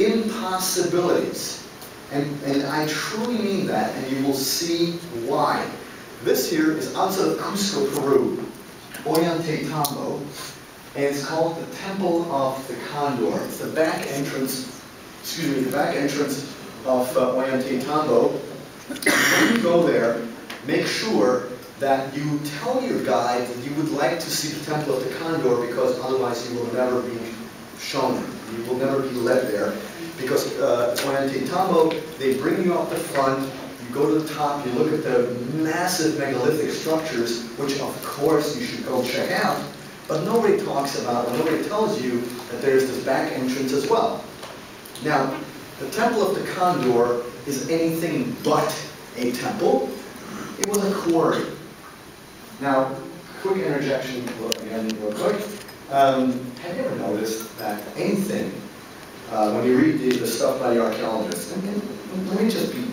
impossibilities. And I truly mean that, and you will see why. This here is outside of Cusco, Peru, Ollantaytambo, and it's called the Temple of the Condor. It's the back entrance, the back entrance of Ollantaytambo. When you go there, make sure that you tell your guide that you would like to see the Temple of the Condor, because otherwise you will never be shown. You will never be led there. Because Ollantaytambo, they bring you up the front, you go to the top, you look at the massive megalithic structures, which of course you should go check out, but nobody talks about, or nobody tells you that there's this back entrance as well. Now, the Temple of the Condor is anything but a temple. It was a quarry. Now, quick interjection again, real quick. Have you ever noticed that anything, when you read the stuff by the archaeologists, and let me just be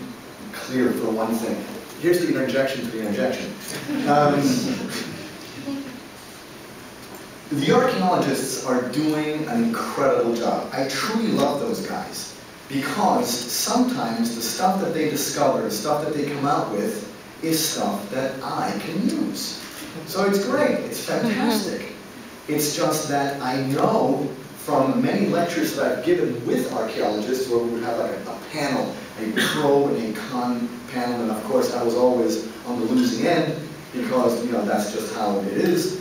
clear for one thing. Here's the interjection to the interjection. The archaeologists are doing an incredible job. I truly love those guys, because sometimes the stuff that they discover, the stuff that they come out with, is stuff that I can use. So it's great, it's fantastic. It's just that I know from many lectures that I've given with archaeologists, where we would have like a panel, a pro and a con panel, and of course I was always on the losing end, because that's just how it is.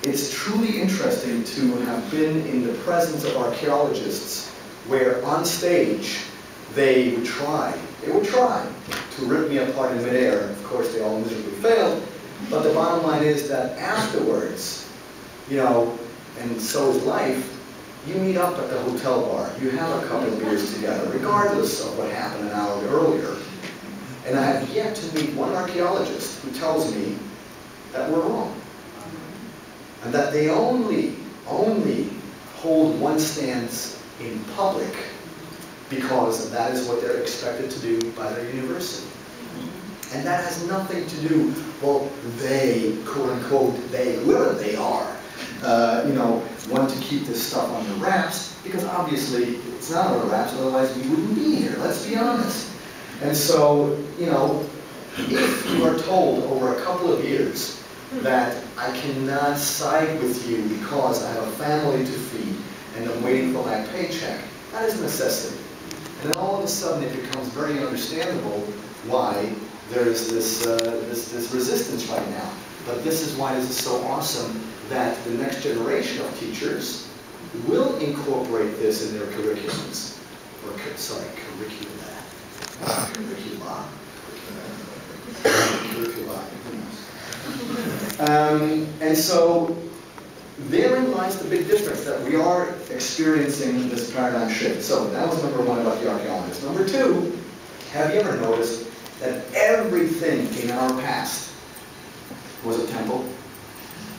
It's truly interesting to have been in the presence of archaeologists where on stage they would try to rip me apart in midair. Of course they all miserably failed, but the bottom line is that afterwards, and so is life, you meet up at the hotel bar, you have a couple of beers together, regardless of what happened an hour earlier. And I have yet to meet one archaeologist who tells me that we're wrong. And that they only hold one stance in public because that is what they're expected to do by their university. And that has nothing to do, well, they, quote unquote, they, whoever they are, want to keep this stuff under wraps, because obviously it's not under wraps, otherwise we wouldn't be here, let's be honest. And so, if you are told over a couple of years that I cannot side with you because I have a family to feed and I'm waiting for my paycheck, that is necessity. And then all of a sudden it becomes very understandable why there's this resistance right now. But this is why this is so awesome that the next generation of teachers will incorporate this in their curriculums. Curricula. And so therein lies the big difference, that we are experiencing this paradigm shift. So that was number one about the archaeologists. Number two, have you ever noticed that everything in our past was a temple?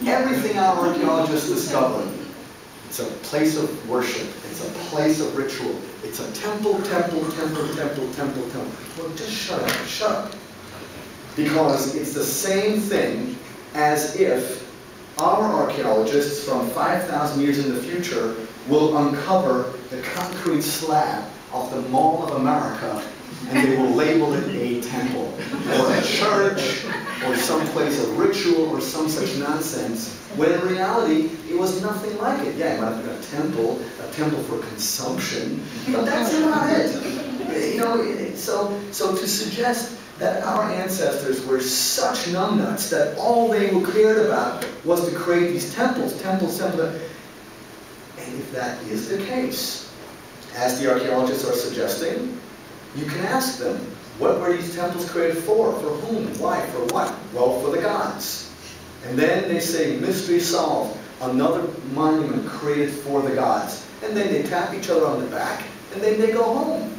Everything our archaeologists discovered, it's a place of worship, it's a place of ritual, it's a temple. Well, just shut up. Because it's the same thing as if our archaeologists from 5,000 years in the future will uncover the concrete slab of the Mall of America, and they will label it a temple, or a church, or some place of ritual, or some such nonsense, when in reality, it was nothing like it. Yeah, it might have been a temple for consumption, but that's not it. So to suggest that our ancestors were such numbnuts that all they were cared about was to create these temples. And if that is the case, as the archaeologists are suggesting, you can ask them, what were these temples created for? For whom? Why? For what? Well, for the gods. And then they say, mystery solved, another monument created for the gods. And then they tap each other on the back, and then they go home.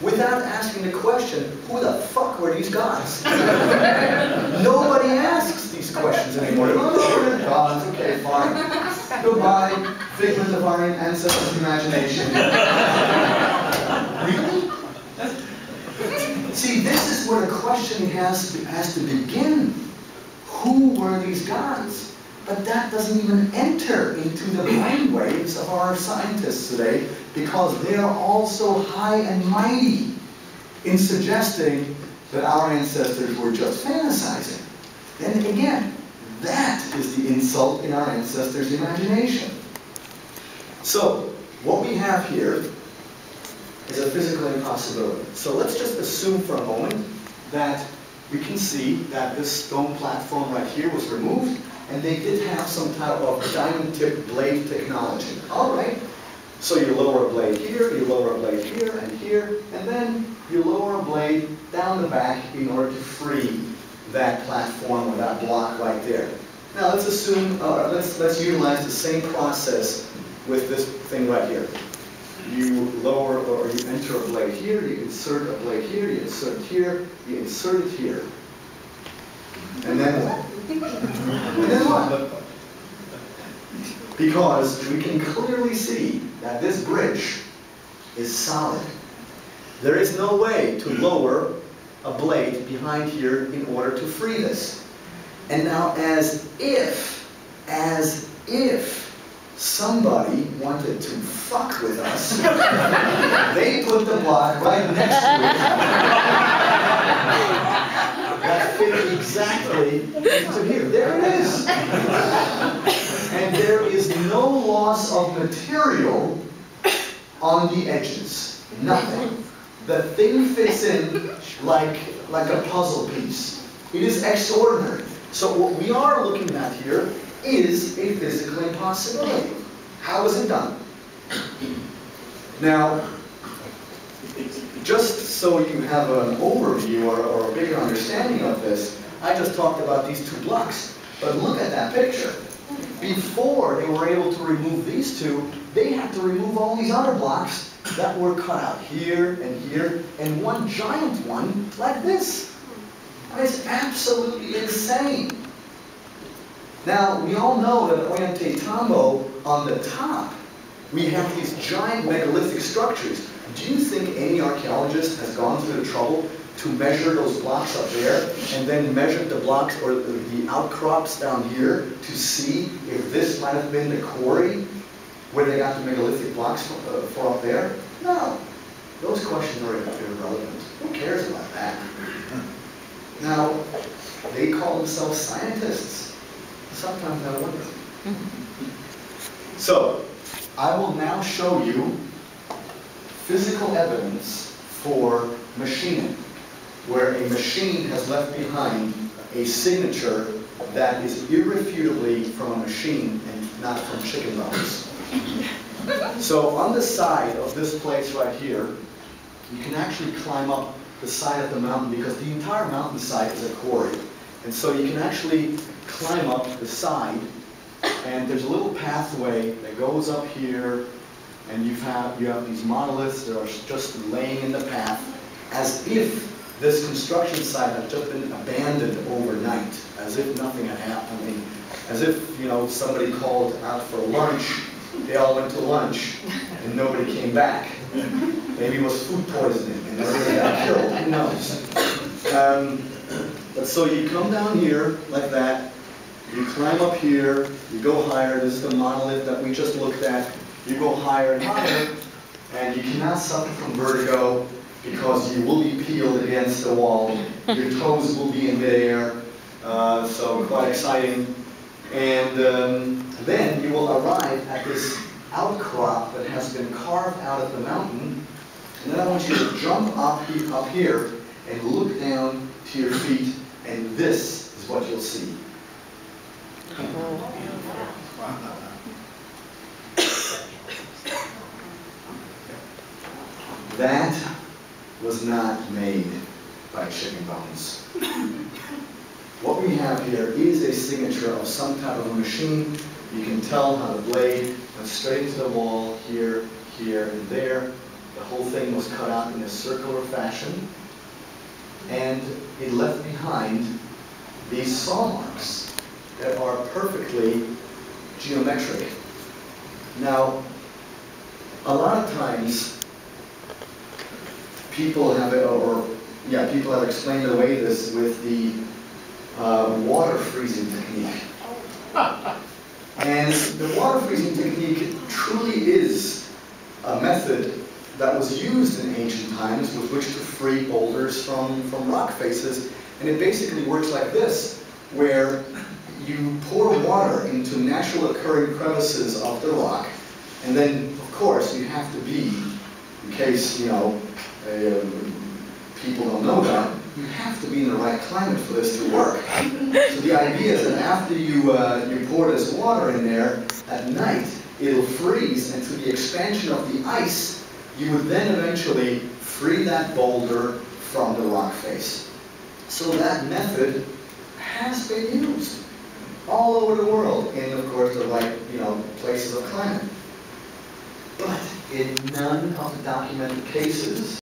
Without asking the question, who the fuck were these gods? Nobody asks these questions anymore. Oh, gods, okay, fine. Goodbye, figment of our ancestors' imagination. Really? See, this is where the question has to begin. Who were these gods? But that doesn't even enter into the brain waves of our scientists today, because they are all so high and mighty in suggesting that our ancestors were just fantasizing. Then again, that is the insult in our ancestors' imagination. So, what we have here is a physical impossibility. So let's just assume for a moment that we can see that this stone platform right here was removed, and they did have some type of diamond-tipped blade technology. All right. So you lower a blade here, you lower a blade here, and then you lower a blade down the back in order to free that platform or that block right there. Now let's assume, let's utilize the same process with this thing right here. You lower or you enter a blade here, you insert a blade here, you insert it here, you insert it here. And then what? And then what? Because we can clearly see that this bridge is solid. There is no way to lower a blade behind here in order to free this. And now as if somebody wanted to fuck with us, they put the block right next to it that fit exactly into here. There it is. And there is no loss of material on the edges. Nothing. The thing fits in like a puzzle piece. It is extraordinary. So what we are looking at here is a physical impossibility. How is it done? Now, just so you have an overview or a bigger understanding of this, I just talked about these two blocks. But look at that picture. Before they were able to remove these two, they had to remove all these other blocks that were cut out here, and one giant one like this. It's absolutely insane. Now, we all know that Ollantaytambo, on the top, we have these giant megalithic structures. Do you think any archaeologist has gone through the trouble to measure those blocks up there, and then measure the blocks or the outcrops down here to see if this might have been the quarry where they got the megalithic blocks for up there? No. Those questions are irrelevant. Who cares about that? Now, they call themselves scientists. Sometimes I wonder. So, I will now show you physical evidence for machining, where a machine has left behind a signature that is irrefutably from a machine and not from chicken bones. So on the side of this place right here, you can actually climb up the side of the mountain, because the entire mountainside is a quarry. And so you can actually climb up the side, and there's a little pathway that goes up here, and you have these monoliths that are just laying in the path, as if this construction site had just been abandoned overnight, as if nothing had happened. I mean, as if, you know, somebody called out for lunch, they all went to lunch, and nobody came back. Maybe it was food poisoning, and everybody got killed, who knows. But so you come down here like that, you climb up here, you go higher. This is the monolith that we just looked at. You go higher and higher, and you cannot suffer from vertigo, because you will be peeled against the wall. Your toes will be in midair, so quite exciting. And then you will arrive at this outcrop that has been carved out of the mountain. And then I want you to jump up here and look down to your feet, and this is what you'll see. That was not made by chicken bones. What we have here is a signature of some type of a machine. You can tell how the blade went straight into the wall, here, here, and there. The whole thing was cut out in a circular fashion. And it left behind these saw marks that are perfectly geometric. Now, a lot of times, people have explained away this with the water freezing technique. And the water freezing technique truly is a method that was used in ancient times with which to free boulders from rock faces. And it basically works like this, where you pour water into naturally occurring crevices of the rock, and then, of course, you have to be, in case, people don't know that, you have to be in the right climate for this to work. So the idea is that after you pour this water in there, at night, it'll freeze, and through the expansion of the ice, you would then eventually free that boulder from the rock face. So that method has been used all over the world in, of course, the right, places of climate. But in none of the documented cases